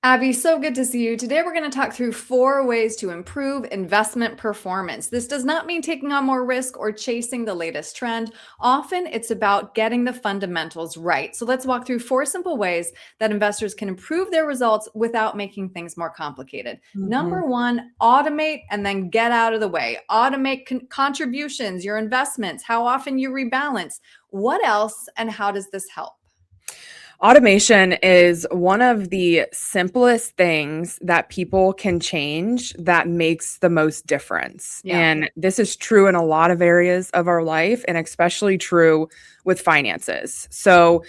Abby, so good to see you. Today, we're going to talk through 4 ways to improve investment performance. This does not mean taking on more risk or chasing the latest trend. Often, it's about getting the fundamentals right. So, let's walk through 4 simple ways that investors can improve their results without making things more complicated. Mhm. Number one, automate and then get out of the way. Automate contributions, your investments, how often you rebalance. What else, and how does this help? Automation is one of the simplest things that people can change that makes the most difference. Yeah. And this is true in a lot of areas of our life, and especially true with finances. So,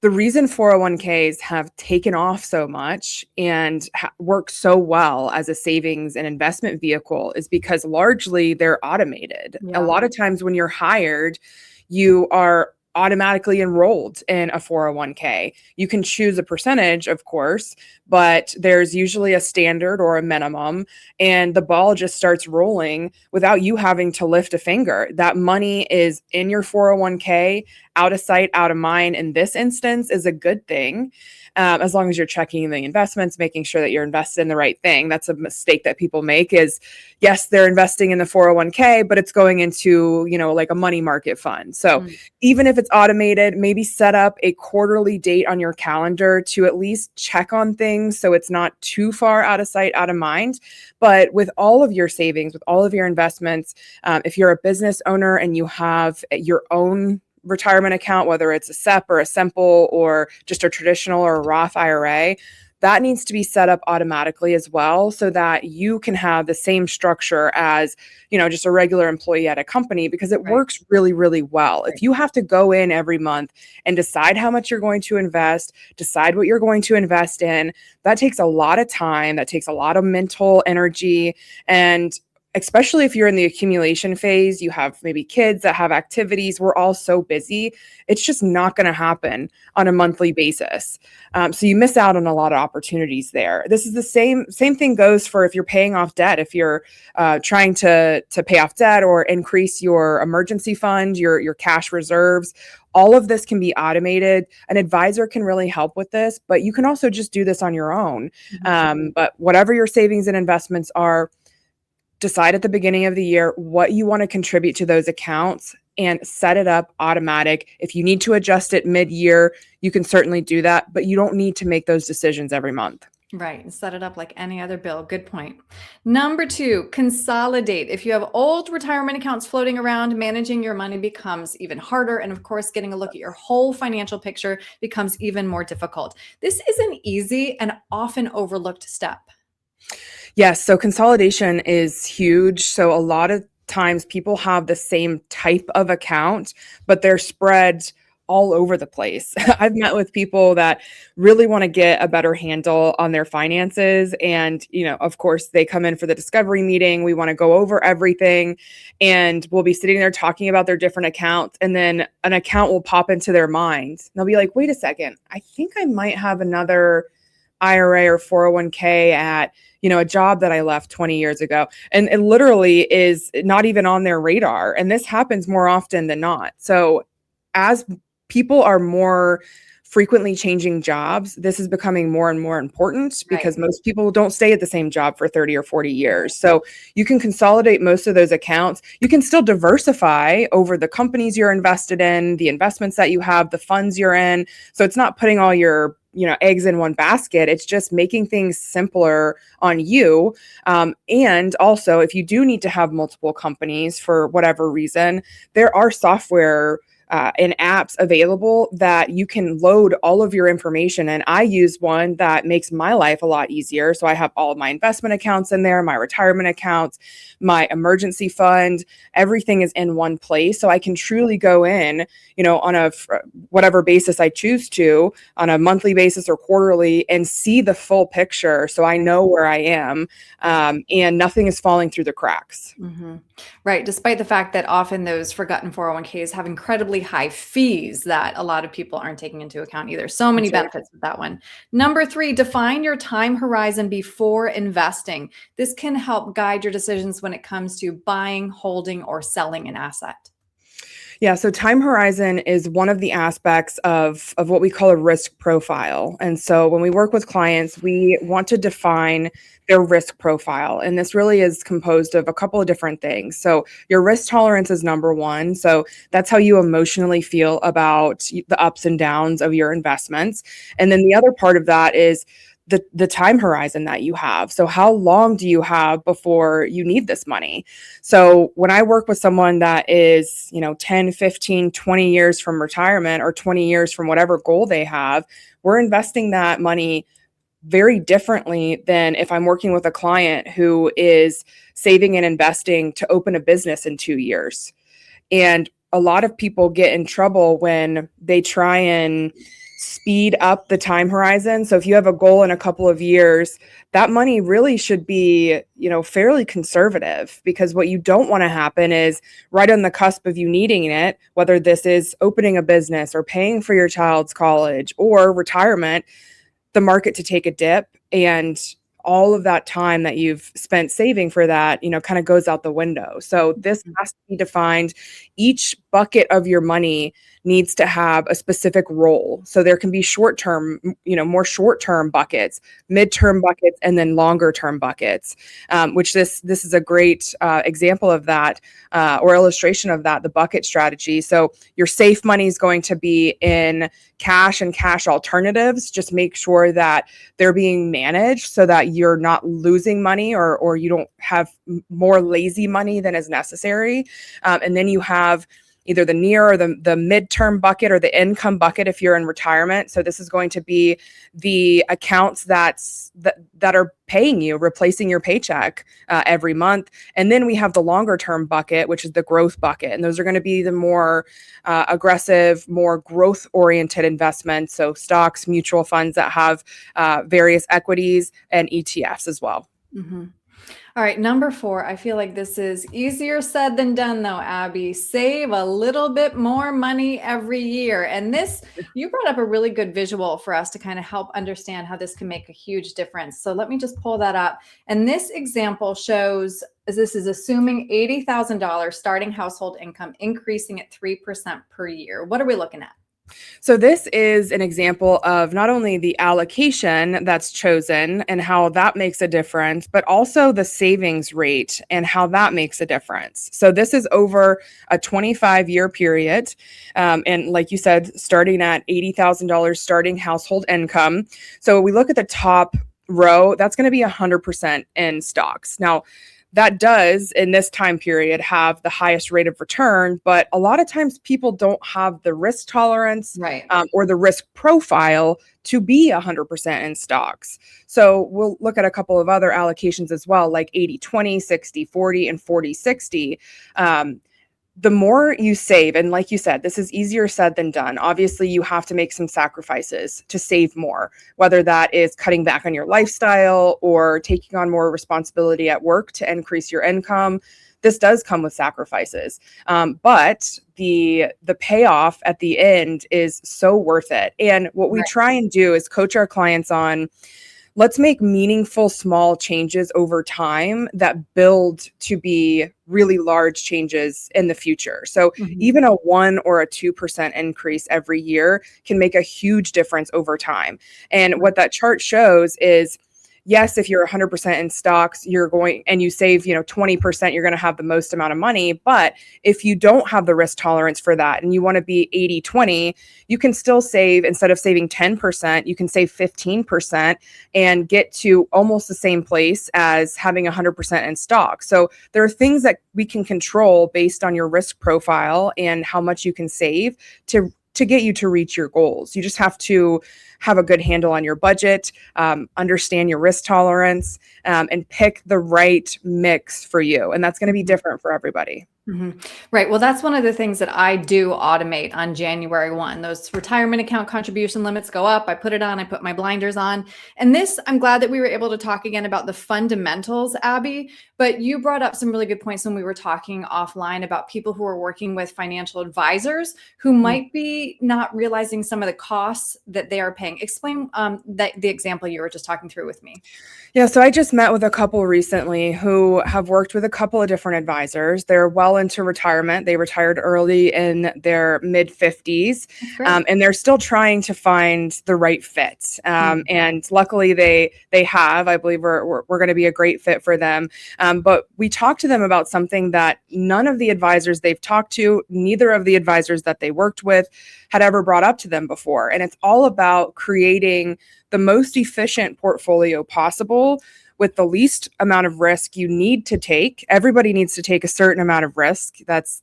the reason 401ks have taken off so much and work so well as a savings and investment vehicle is because largely they're automated. A Yeah. lot of times when you're hired, you are automatically enrolled in a 401k. You can choose a percentage, of course, but there's usually a standard or a minimum, and the ball just starts rolling without you having to lift a finger. That money is in your 401k, out of sight, out of mind in this instance is a good thing. As long as you're checking the investments, making sure that you're invested in the right thing. That's a mistake that people make is, yes, they're investing in the 401k, but it's going into, like a money market fund. So Mm. even if it's automated, maybe set up a quarterly date on your calendar to at least check on things so it's not too far out of sight, out of mind. But with all of your savings, with all of your investments, if you're a business owner and you have your own retirement account, whether it's a SEP or a simple or just a traditional or a Roth IRA, that needs to be set up automatically as well so that you can have the same structure as, just a regular employee at a company because it Right. works really, really well. Right. If you have to go in every month and decide how much you're going to invest, decide what you're going to invest in, that takes a lot of time, that takes a lot of mental energy. And especially if you're in the accumulation phase, you have maybe kids that have activities, we're all so busy. It's just not going to happen on a monthly basis. So you miss out on a lot of opportunities there. This is the same thing goes for if you're paying off debt. If you're trying to pay off debt or increase your emergency fund, your cash reserves, all of this can be automated. An advisor can really help with this, but you can also just do this on your own. Mhm. But whatever your savings and investments are, decide at the beginning of the year what you want to contribute to those accounts and set it up automatic. If you need to adjust it mid-year, you can certainly do that, but you don't need to make those decisions every month. Right. And set it up like any other bill. Good point. Number two, consolidate. If you have old retirement accounts floating around, managing your money becomes even harder. And of course, getting a look at your whole financial picture becomes even more difficult. This is an easy and often overlooked step. Yes, so consolidation is huge. So a lot of times people have the same type of account, but they're spread all over the place. I've met with people that really want to get a better handle on their finances. And, of course, they come in for the discovery meeting. We want to go over everything. And we'll be sitting there talking about their different accounts. And then an account will pop into their mind. They'll be like, wait a second, I think I might have another IRA or 401k at, a job that I left 20 years ago. And it literally is not even on their radar. And this happens more often than not. So as people are more frequently changing jobs, this is becoming more and more important Right. because most people don't stay at the same job for 30 or 40 years. So you can consolidate most of those accounts. You can still diversify over the companies you're invested in, the investments that you have, the funds you're in. So it's not putting all your eggs in one basket. It's just making things simpler on you. And also, if you do need to have multiple companies for whatever reason, there are software and apps available that you can load all of your information. And I use one that makes my life a lot easier. So I have all of my investment accounts in there, my retirement accounts, my emergency fund, everything is in one place. So I can truly go in, on a whatever basis I choose to, on a monthly basis or quarterly, and see the full picture. So I know where I am, and nothing is falling through the cracks. Hmm. Right. Despite the fact that often those forgotten 401ks have incredibly high fees that a lot of people aren't taking into account either. So many That's right. benefits with that one. Number three, define your time horizon before investing. This can help guide your decisions when it comes to buying, holding, or selling an asset. Yeah, so time horizon is one of the aspects of what we call a risk profile. And so when we work with clients, we want to define their risk profile. And this really is composed of a couple of different things. So your risk tolerance is number one. So that's how you emotionally feel about the ups and downs of your investments. And then the other part of that is the time horizon that you have. So how long do you have before you need this money? So when I work with someone that is, 10, 15, 20 years from retirement or 20 years from whatever goal they have, we're investing that money very differently than if I'm working with a client who is saving and investing to open a business in 2 years. And a lot of people get in trouble when they try and speed up the time horizon. So if you have a goal in a couple of years, that money really should be, fairly conservative, because what you don't want to happen is right on the cusp of you needing it, whether this is opening a business or paying for your child's college or retirement, the market to take a dip, and all of that time that you've spent saving for that, kind of goes out the window. So this has to be defined. Each bucket of your money needs to have a specific role. So there can be short-term, more short-term buckets, mid-term buckets, and then longer-term buckets, which this is a great example of that, or illustration of that, the bucket strategy. So your safe money is going to be in cash and cash alternatives. Just make sure that they're being managed so that you're not losing money, or you don't have more lazy money than is necessary. And then you have either the near or the midterm bucket or the income bucket if you're in retirement. So this is going to be the accounts that are paying you, replacing your paycheck every month. And then we have the longer term bucket, which is the growth bucket. And those are going to be the more aggressive, more growth oriented investments. So stocks, mutual funds that have various equities, and ETFs as well. Mm-hmm. All right, number 4. I feel like this is easier said than done, though, Abby. Save a little bit more money every year. And this, you brought up a really good visual for us to kind of help understand how this can make a huge difference. So let me just pull that up. And this example shows, this is assuming $80,000 starting household income increasing at 3% per year. What are we looking at? So this is an example of not only the allocation that's chosen and how that makes a difference, but also the savings rate and how that makes a difference. So this is over a 25-year period. And like you said, starting at $80,000 starting household income. So we look at the top row, that's going to be 100% in stocks. Now, that does, in this time period, have the highest rate of return, but a lot of times people don't have the risk tolerance, Right. Or the risk profile to be 100% in stocks. So we'll look at a couple of other allocations as well, like 80-20, 60-40, and 40-60. The more you save, and like you said, this is easier said than done. Obviously, you have to make some sacrifices to save more, whether that is cutting back on your lifestyle or taking on more responsibility at work to increase your income. This does come with sacrifices, but the payoff at the end is so worth it. And what we try and do is coach our clients on, let's make meaningful small changes over time that build to be really large changes in the future. So even a 1 or a 2% increase every year can make a huge difference over time. And what that chart shows is, yes, if you're 100% in stocks, you're going and you save, 20%, you're going to have the most amount of money. But if you don't have the risk tolerance for that and you want to be 80-20, you can still save, instead of saving 10%, you can save 15% and get to almost the same place as having 100% in stock. So there are things that we can control based on your risk profile and how much you can save to get you to reach your goals. You just have to have a good handle on your budget, understand your risk tolerance, and pick the right mix for you. And that's going to be different for everybody. Right. Well, that's one of the things that I do automate on January 1. Those retirement account contribution limits go up. I put it on, I put my blinders on. And this, I'm glad that we were able to talk again about the fundamentals, Abby. But you brought up some really good points when we were talking offline about people who are working with financial advisors who might be not realizing some of the costs that they are paying. Explain the example you were just talking through with me. Yeah, so I just met with a couple recently who have worked with a couple of different advisors. They're well into retirement. They retired early in their mid 50s, That's great. and they're still trying to find the right fit. And luckily, they have. I believe we're going to be a great fit for them. But we talked to them about something that none of the advisors they've talked to, neither of the advisors that they worked with, had ever brought up to them before. And it's all about creating the most efficient portfolio possible with the least amount of risk you need to take. Everybody needs to take a certain amount of risk. That's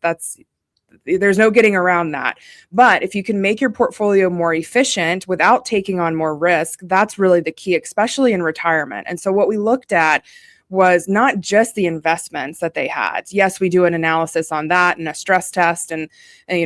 there's no getting around that. But if you can make your portfolio more efficient without taking on more risk, that's really the key, especially in retirement. And so what we looked at was not just the investments that they had. Yes, we do an analysis on that and a stress test and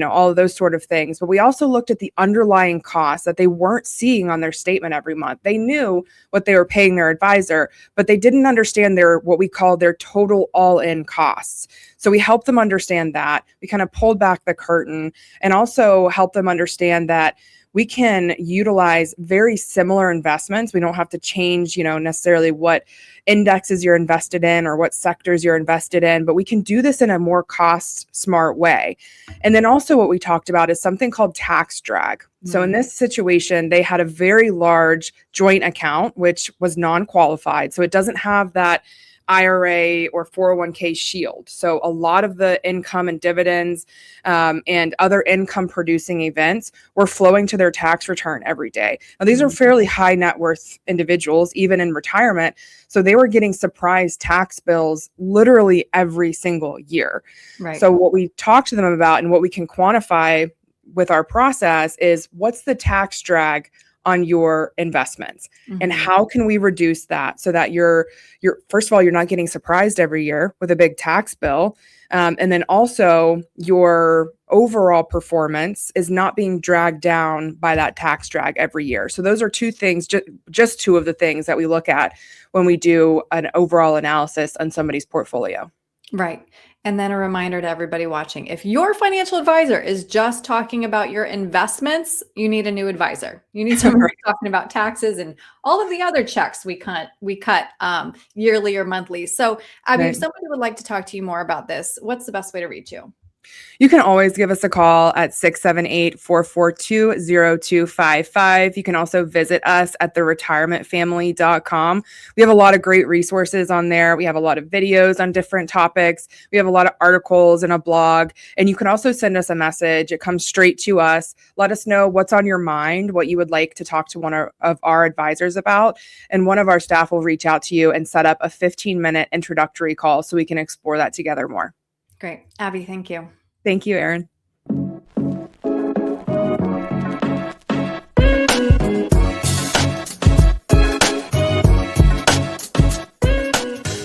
all of those sort of things. But we also looked at the underlying costs that they weren't seeing on their statement every month. They knew what they were paying their advisor, but they didn't understand what we call their total all-in costs. So we helped them understand that. We kind of pulled back the curtain and also helped them understand that we can utilize very similar investments. We don't have to change, necessarily what indexes you're invested in or what sectors you're invested in, but we can do this in a more cost smart way. And then also what we talked about is something called tax drag. So in this situation, they had a very large joint account, which was non-qualified. So it doesn't have that IRA or 401k shield. So a lot of the income and dividends and other income producing events were flowing to their tax return every day. Now, these are fairly high net worth individuals, even in retirement. So they were getting surprise tax bills literally every single year. Right. So what we talked to them about and what we can quantify with our process is what's the tax drag on your investments and how can we reduce that so that you're first of all, you're not getting surprised every year with a big tax bill. And then also your overall performance is not being dragged down by that tax drag every year. So those are two things, just two of the things that we look at when we do an overall analysis on somebody's portfolio. Right. And then a reminder to everybody watching, if your financial advisor is just talking about your investments, you need a new advisor. You need someone talking about taxes and all of the other checks we cut yearly or monthly. So Abby, if somebody would like to talk to you more about this, what's the best way to reach you? You can always give us a call at 678-442-0255. You can also visit us at theretirementfamily.com. We have a lot of great resources on there. We have a lot of videos on different topics. We have a lot of articles and a blog. And you can also send us a message. It comes straight to us. Let us know what's on your mind, what you would like to talk to one of our advisors about. And one of our staff will reach out to you and set up a 15-minute introductory call so we can explore that together more. Great. Abby, thank you. Thank you, Erin.